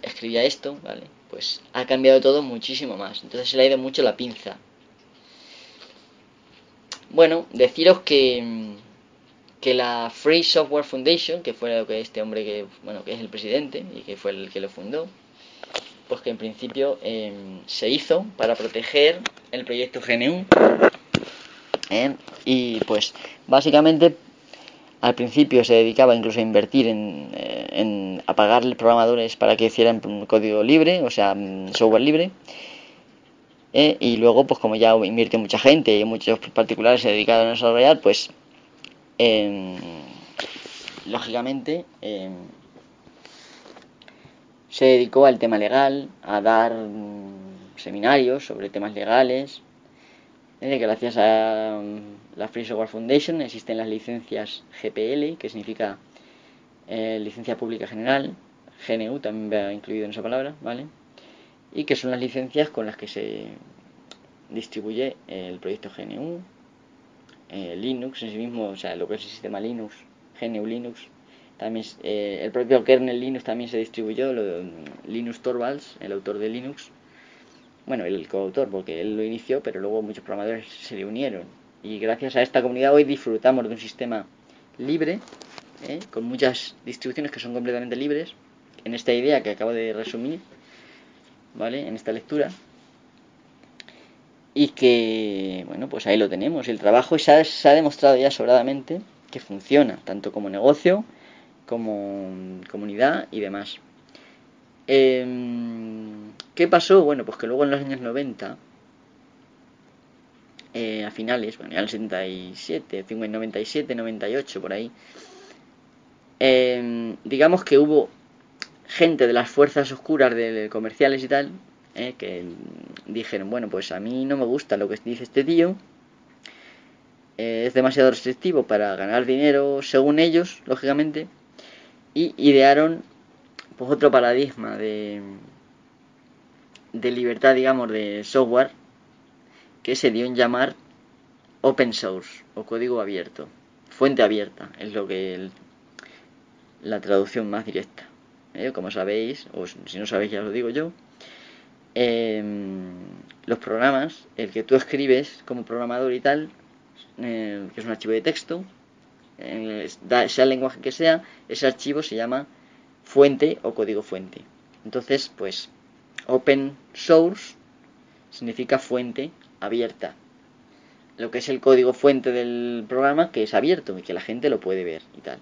escribía esto, ¿vale? Pues ha cambiado todo muchísimo más, entonces se le ha ido mucho la pinza. Bueno, deciros que la Free Software Foundation, que fue lo que este hombre que es el presidente y que fue el que lo fundó, pues que en principio se hizo para proteger el proyecto GNU, y pues básicamente al principio se dedicaba incluso a invertir a pagarle programadores para que hicieran código libre, o sea, software libre. Y luego, pues como ya invirtió mucha gente y muchos particulares se dedicaron a desarrollar, pues lógicamente se dedicó al tema legal, a dar seminarios sobre temas legales. Gracias a la Free Software Foundation existen las licencias GPL, que significa licencia pública general. GNU también va incluido en esa palabra, ¿vale? Y que son las licencias con las que se distribuye el proyecto GNU, Linux en sí mismo, o sea, lo que es el sistema Linux, GNU Linux. También el propio kernel Linux también se distribuyó, Linus Torvalds, el autor de Linux. Bueno, el coautor, porque él lo inició, pero luego muchos programadores se le unieron. Y gracias a esta comunidad hoy disfrutamos de un sistema libre, con muchas distribuciones que son completamente libres, en esta idea que acabo de resumir, ¿vale? En esta lectura. Y que, bueno, pues ahí lo tenemos. El trabajo se ha demostrado ya sobradamente que funciona, tanto como negocio, como comunidad y demás. ¿Qué pasó? Bueno, pues que luego en los años 90, a finales, bueno, ya en el 77, 97, 98, por ahí, digamos que hubo gente de las fuerzas oscuras de comerciales y tal, que dijeron, bueno, pues a mí no me gusta lo que dice este tío, es demasiado restrictivo para ganar dinero, según ellos, lógicamente, y idearon pues otro paradigma de libertad, digamos, de software, que se dio en llamar open source o código abierto, fuente abierta, es lo que la traducción más directa. Como sabéis, o si no sabéis ya lo digo yo, los programas, el que tú escribes como programador y tal, que es un archivo de texto, sea el lenguaje que sea, ese archivo se llama fuente o código fuente. Entonces, pues, open source significa fuente abierta. Lo que es el código fuente del programa, que es abierto y que la gente lo puede ver y tal.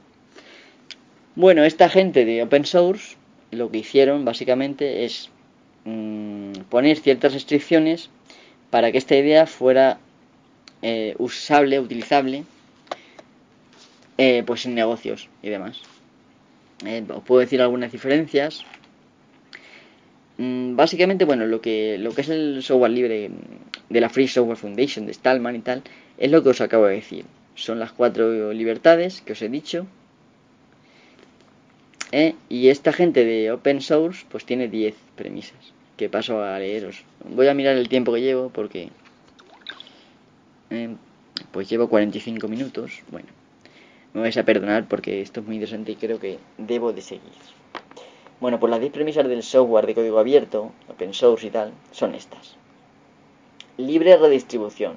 Bueno, esta gente de open source lo que hicieron básicamente es poner ciertas restricciones para que esta idea fuera usable, utilizable, pues en negocios y demás. Os puedo decir algunas diferencias. Básicamente, bueno, lo que es el software libre, de la Free Software Foundation, de Stallman y tal, es lo que os acabo de decir. Son las 4 libertades que os he dicho. Y esta gente de Open Source pues tiene 10 premisas, que paso a leeros. Voy a mirar el tiempo que llevo porque pues llevo 45 minutos. Bueno, me vais a perdonar porque esto es muy interesante y creo que debo de seguir. Bueno, pues las 10 premisas del software de código abierto, Open Source y tal, son estas. Libre redistribución.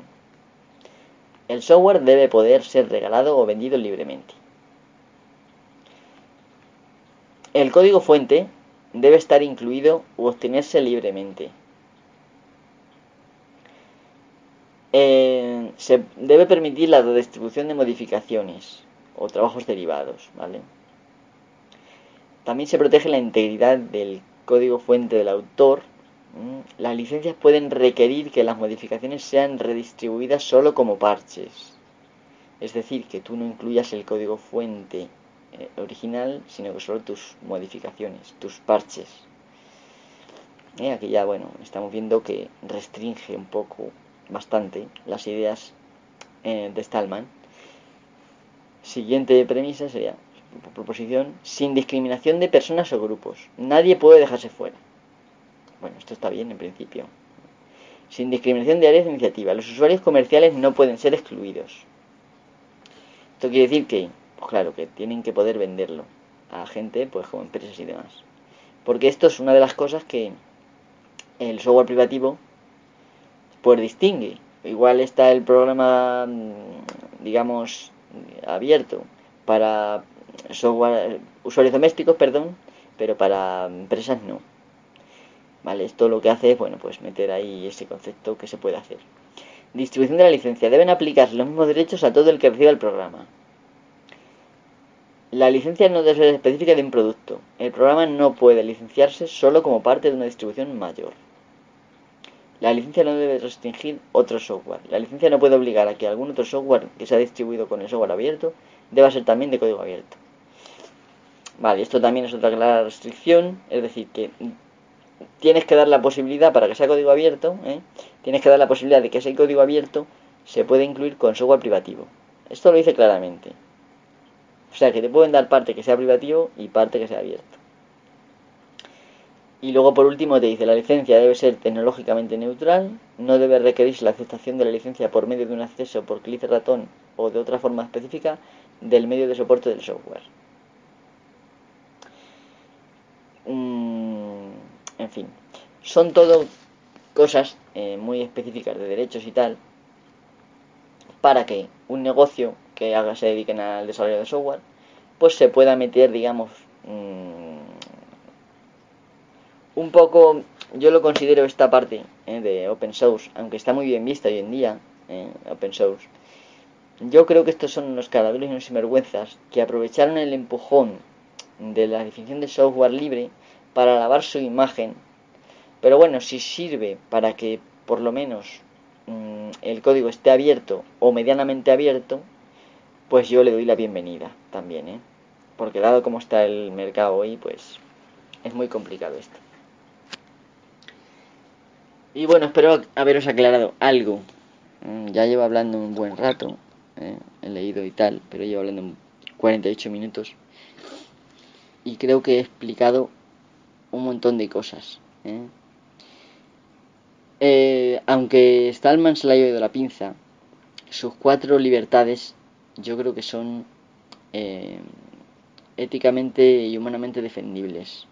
El software debe poder ser regalado o vendido libremente. El código fuente debe estar incluido u obtenerse libremente. Se debe permitir la redistribución de modificaciones o trabajos derivados, ¿vale? También se protege la integridad del código fuente del autor. Las licencias pueden requerir que las modificaciones sean redistribuidas solo como parches. Es decir, que tú no incluyas el código fuente original, sino que solo tus modificaciones, tus parches. Aquí ya, bueno, estamos viendo que restringe un poco, bastante, las ideas de Stallman. Siguiente premisa sería, proposición, sin discriminación de personas o grupos. Nadie puede dejarse fuera. Bueno, esto está bien en principio. Sin discriminación de áreas de iniciativa. Los usuarios comerciales no pueden ser excluidos. Esto quiere decir que, pues claro, que tienen que poder venderlo a gente, pues como empresas y demás. Porque esto es una de las cosas que el software privativo pues distingue. Igual está el programa, digamos, abierto para software, usuarios domésticos, perdón, pero para empresas no. Vale, esto lo que hace es, bueno, pues meter ahí ese concepto que se puede hacer. Distribución de la licencia. Deben aplicarse los mismos derechos a todo el que reciba el programa. La licencia no debe ser específica de un producto. El programa no puede licenciarse solo como parte de una distribución mayor. La licencia no debe restringir otro software. La licencia no puede obligar a que algún otro software que sea distribuido con el software abierto deba ser también de código abierto. Vale, esto también es otra clara restricción, es decir, que tienes que dar la posibilidad para que sea código abierto, tienes que dar la posibilidad de que ese código abierto se pueda incluir con software privativo. Esto lo dice claramente. O sea, que te pueden dar parte que sea privativo y parte que sea abierto. Y luego por último te dice, la licencia debe ser tecnológicamente neutral, no debe requerirse la aceptación de la licencia por medio de un acceso por clic de ratón o de otra forma específica del medio de soporte del software. En fin, son todo cosas muy específicas de derechos y tal, para que un negocio que se dediquen al desarrollo de software, pues se pueda meter, digamos, un poco, yo lo considero esta parte de open source, aunque está muy bien vista hoy en día, open source. Yo creo que estos son unos caraduras y unos sinvergüenzas que aprovecharon el empujón de la definición de software libre para lavar su imagen. Pero bueno, si sirve para que por lo menos el código esté abierto o medianamente abierto, pues yo le doy la bienvenida también, porque dado como está el mercado hoy, pues es muy complicado esto. Y bueno, espero haberos aclarado algo. Ya llevo hablando un buen rato, he leído y tal, pero llevo hablando 48 minutos. Y creo que he explicado un montón de cosas. Aunque Stallman se le haya ido la pinza, sus 4 libertades yo creo que son éticamente y humanamente defendibles.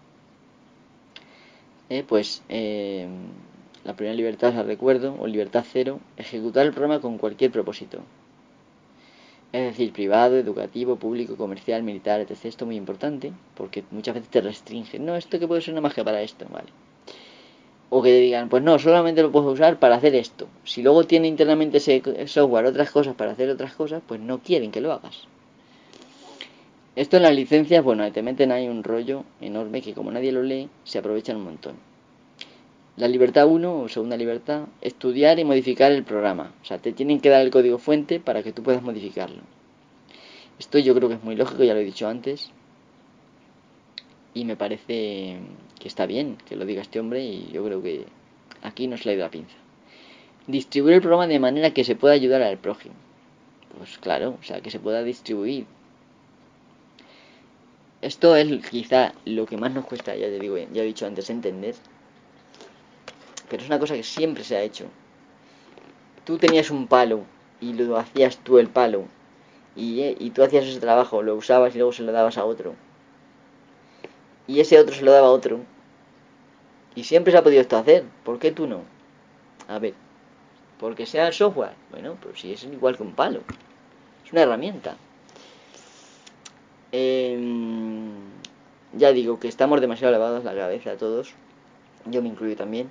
La primera libertad, la recuerdo, o libertad cero, ejecutar el programa con cualquier propósito. Es decir, privado, educativo, público, comercial, militar, etc. Esto es muy importante, porque muchas veces te restringen. No, esto que puede ser una magia para esto, vale. O que te digan, pues no, solamente lo puedes usar para hacer esto. Si luego tiene internamente ese software otras cosas para hacer otras cosas, pues no quieren que lo hagas. Esto en las licencias, bueno, te meten ahí un rollo enorme que como nadie lo lee, se aprovechan un montón. La libertad 1, o segunda libertad, estudiar y modificar el programa. O sea, te tienen que dar el código fuente para que tú puedas modificarlo. Esto yo creo que es muy lógico, ya lo he dicho antes. Y me parece que está bien que lo diga este hombre y yo creo que aquí no se le ha ido la pinza. Distribuir el programa de manera que se pueda ayudar al prójimo. Pues claro, o sea, que se pueda distribuir. Esto es quizá lo que más nos cuesta, ya te digo, ya he dicho antes, entender. Pero es una cosa que siempre se ha hecho. Tú tenías un palo y lo hacías tú el palo. Y tú hacías ese trabajo, lo usabas y luego se lo dabas a otro. Y ese otro se lo daba a otro. Y siempre se ha podido esto hacer. ¿Por qué tú no? A ver, porque sea el software. Bueno, pero si es igual que un palo. Es una herramienta. Ya digo que estamos demasiado elevados la cabeza todos. Yo me incluyo también.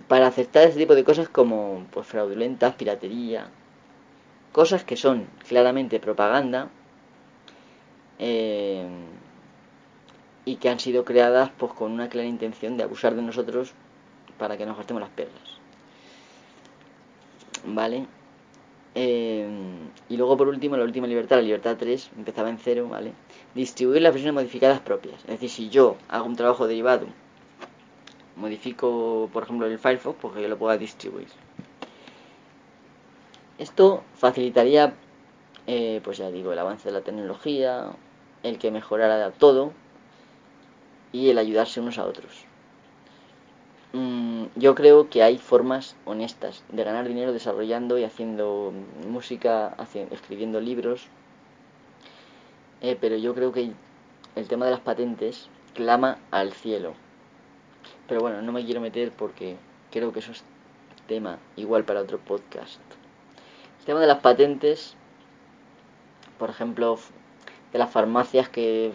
Para aceptar este tipo de cosas como pues fraudulentas, piratería. Cosas que son claramente propaganda. Y que han sido creadas pues con una clara intención de abusar de nosotros para que nos gastemos las perlas. ¿Vale? Y luego por último, la última libertad, la libertad 3, empezaba en 0, ¿vale? Distribuir las versiones modificadas propias. Es decir, si yo hago un trabajo derivado, modifico, por ejemplo, el Firefox, pues que yo lo pueda distribuir. Esto facilitaría, pues ya digo, el avance de la tecnología, el que mejorara todo y el ayudarse unos a otros. Yo creo que hay formas honestas de ganar dinero desarrollando y haciendo música, escribiendo libros, pero yo creo que el tema de las patentes clama al cielo. Pero bueno, no me quiero meter porque creo que eso es tema igual para otro podcast. El tema de las patentes, por ejemplo, de las farmacias que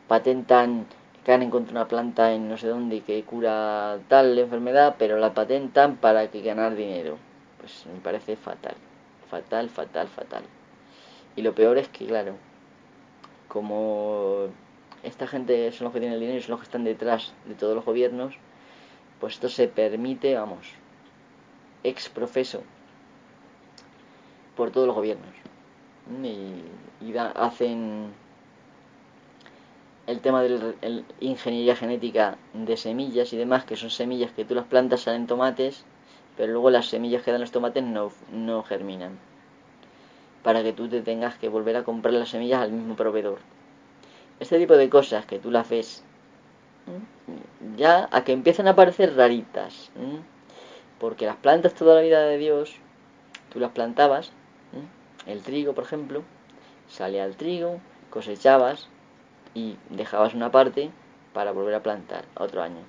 patentan que han encontrado una planta en no sé dónde y que cura tal enfermedad, pero la patentan para que ganar dinero. Pues me parece fatal. Fatal, fatal, fatal. Y lo peor es que, claro, como esta gente son los que tienen el dinero y son los que están detrás de todos los gobiernos, pues esto se permite, vamos, ex profeso por todos los gobiernos. Hacen el tema de la ingeniería genética de semillas y demás, que son semillas que tú las plantas, salen tomates, pero luego las semillas que dan los tomates no germinan. Para que tú te tengas que volver a comprar las semillas al mismo proveedor. Este tipo de cosas que tú las ves ya a que empiezan a parecer raritas. Porque las plantas toda la vida de Dios, tú las plantabas, el trigo por ejemplo, salía el trigo, cosechabas y dejabas una parte para volver a plantar otro año.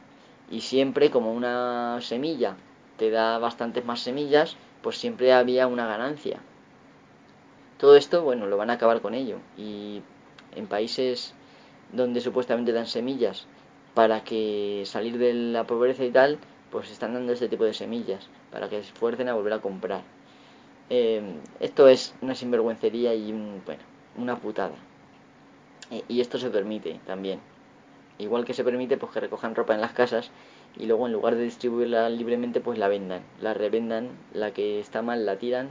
Y siempre como una semilla te da bastantes más semillas, pues siempre había una ganancia. Todo esto, bueno, lo van a acabar con ello. Y en países donde supuestamente dan semillas para que salir de la pobreza y tal, pues están dando este tipo de semillas para que se esfuercen a volver a comprar. Esto es una sinvergüencería y bueno, una putada. Y esto se permite también. Igual que se permite pues que recojan ropa en las casas y luego en lugar de distribuirla libremente pues la vendan, la revendan, la que está mal la tiran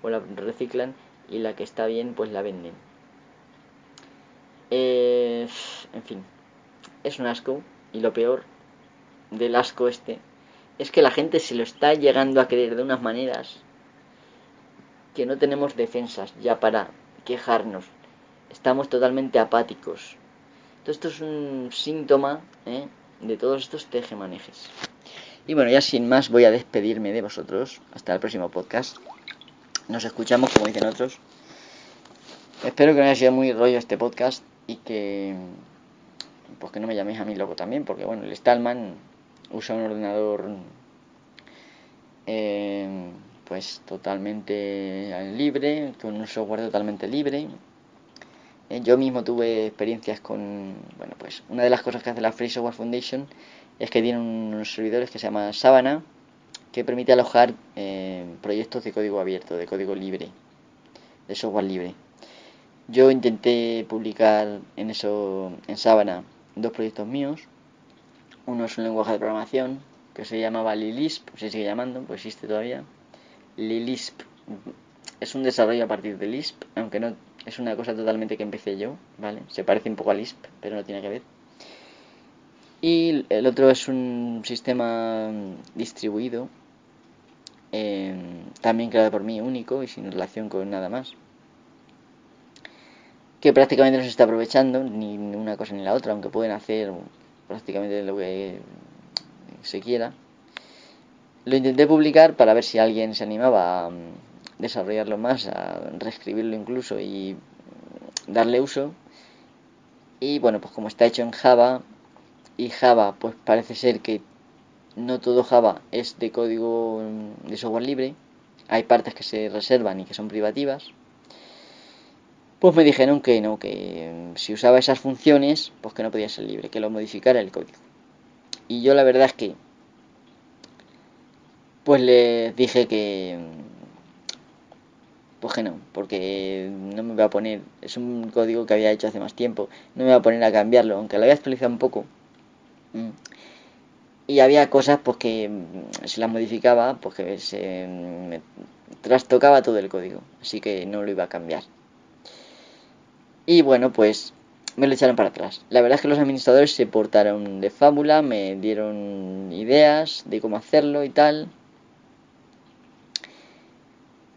o la reciclan y la que está bien pues la venden. En fin, es un asco y lo peor del asco este es que la gente se lo está llegando a creer de unas maneras que no tenemos defensas ya para quejarnos. Estamos totalmente apáticos. Todo esto es un síntoma de todos estos tejemanejes. Y bueno, ya sin más voy a despedirme de vosotros. Hasta el próximo podcast. Nos escuchamos, como dicen otros. Espero que no haya sido muy rollo este podcast y que pues que no me llaméis a mí loco también, porque bueno, el Stallman usa un ordenador pues totalmente libre, con un software totalmente libre. Yo mismo tuve experiencias con, bueno, pues una de las cosas que hace la Free Software Foundation es que tiene unos servidores que se llama Savannah, que permite alojar proyectos de código abierto, de código libre, de software libre. Yo intenté publicar en Savannah dos proyectos míos. Uno es un lenguaje de programación que se llamaba Lilisp, se sigue llamando, pues existe todavía. Lilisp es un desarrollo a partir de Lisp, aunque no es una cosa totalmente que empecé yo, ¿vale? Se parece un poco a Lisp, pero no tiene que ver. Y el otro es un sistema distribuido también creado por mí, único y sin relación con nada más, que prácticamente no se está aprovechando ni una cosa ni la otra, aunque pueden hacer prácticamente lo que se quiera. Lo intenté publicar para ver si alguien se animaba a desarrollarlo más, a reescribirlo incluso y darle uso. Y bueno, pues como está hecho en Java, y Java pues parece ser que no todo Java es de código de software libre, hay partes que se reservan y que son privativas, pues me dijeron que no, que si usaba esas funciones, pues que no podía ser libre, que lo modificara el código. Y yo la verdad es que pues les dije que pues que no, porque no me voy a poner, es un código que había hecho hace más tiempo, no me voy a poner a cambiarlo, aunque lo había actualizado un poco. Y había cosas pues que si las modificaba, pues que se me trastocaba todo el código, así que no lo iba a cambiar. Y bueno, pues me lo echaron para atrás. La verdad es que los administradores se portaron de fábula, me dieron ideas de cómo hacerlo y tal.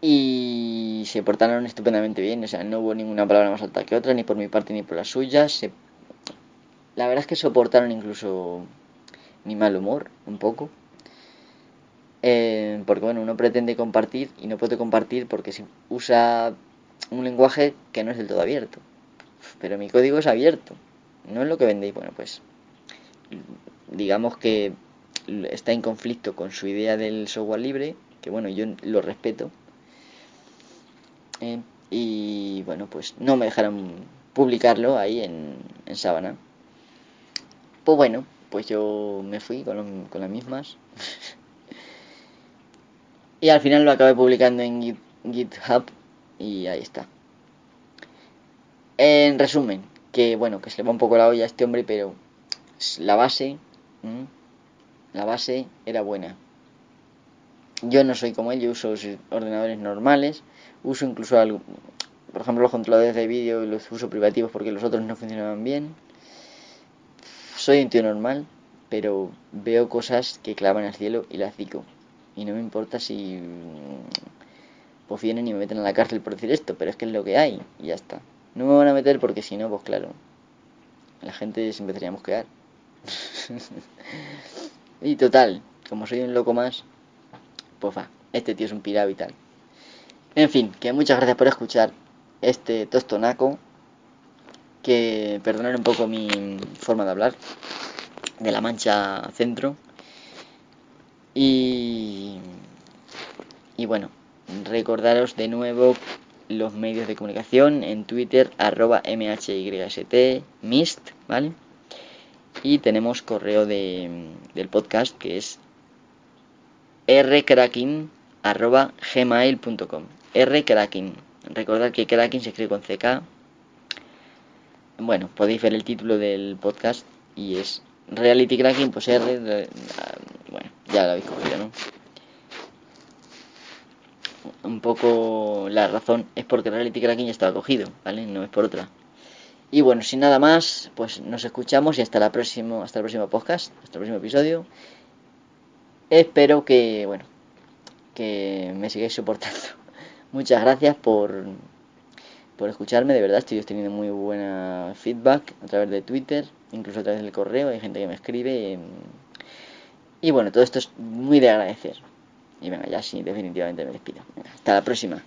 Y se portaron estupendamente bien, o sea, no hubo ninguna palabra más alta que otra, ni por mi parte ni por la suya. La verdad es que soportaron incluso mi mal humor, un poco. Porque bueno, uno pretende compartir y no puede compartir porque se usa un lenguaje que no es del todo abierto. Pero mi código es abierto, no es lo que vendéis. Bueno, pues digamos que está en conflicto con su idea del software libre, que bueno, yo lo respeto. Y bueno, pues no me dejaron publicarlo ahí en Sábana. Pues bueno, pues yo me fui con las mismas. Y al final lo acabé publicando en GitHub y ahí está. En resumen, que bueno, que se le va un poco la olla a este hombre, pero la base, la base era buena. Yo no soy como él, yo uso ordenadores normales, uso incluso algo, por ejemplo, los controladores de vídeo y los uso privativos porque los otros no funcionaban bien. Soy un tío normal, pero veo cosas que clavan al cielo y las digo. Y no me importa si pues vienen y me meten a la cárcel por decir esto, pero es que es lo que hay y ya está. No me van a meter porque si no, pues claro, la gente se empezaría a mosquear. Y total, como soy un loco más, pues va, este tío es un pirado y tal. En fin, que muchas gracias por escuchar este tostonaco, que perdonar un poco mi forma de hablar, de la Mancha Centro. Y, y bueno, recordaros de nuevo los medios de comunicación en Twitter, @mhyst, mist, ¿vale? Y tenemos correo del podcast que es rcracking@gmail.com. Rcracking. Recordad que cracking se escribe con CK. Bueno, podéis ver el título del podcast y es Reality Cracking, pues bueno, ya lo habéis cogido, ¿no? Un poco la razón es porque Reality Cracking ya estaba cogido, ¿vale? No es por otra. Y bueno, sin nada más, pues nos escuchamos y hasta el próximo podcast, hasta el próximo episodio. Espero que, bueno, que me sigáis soportando. Muchas gracias por escucharme, de verdad estoy teniendo muy buena feedback a través de Twitter, incluso a través del correo, hay gente que me escribe. Y bueno, todo esto es muy de agradecer. Y venga, ya sí, definitivamente me despido. Venga, hasta la próxima.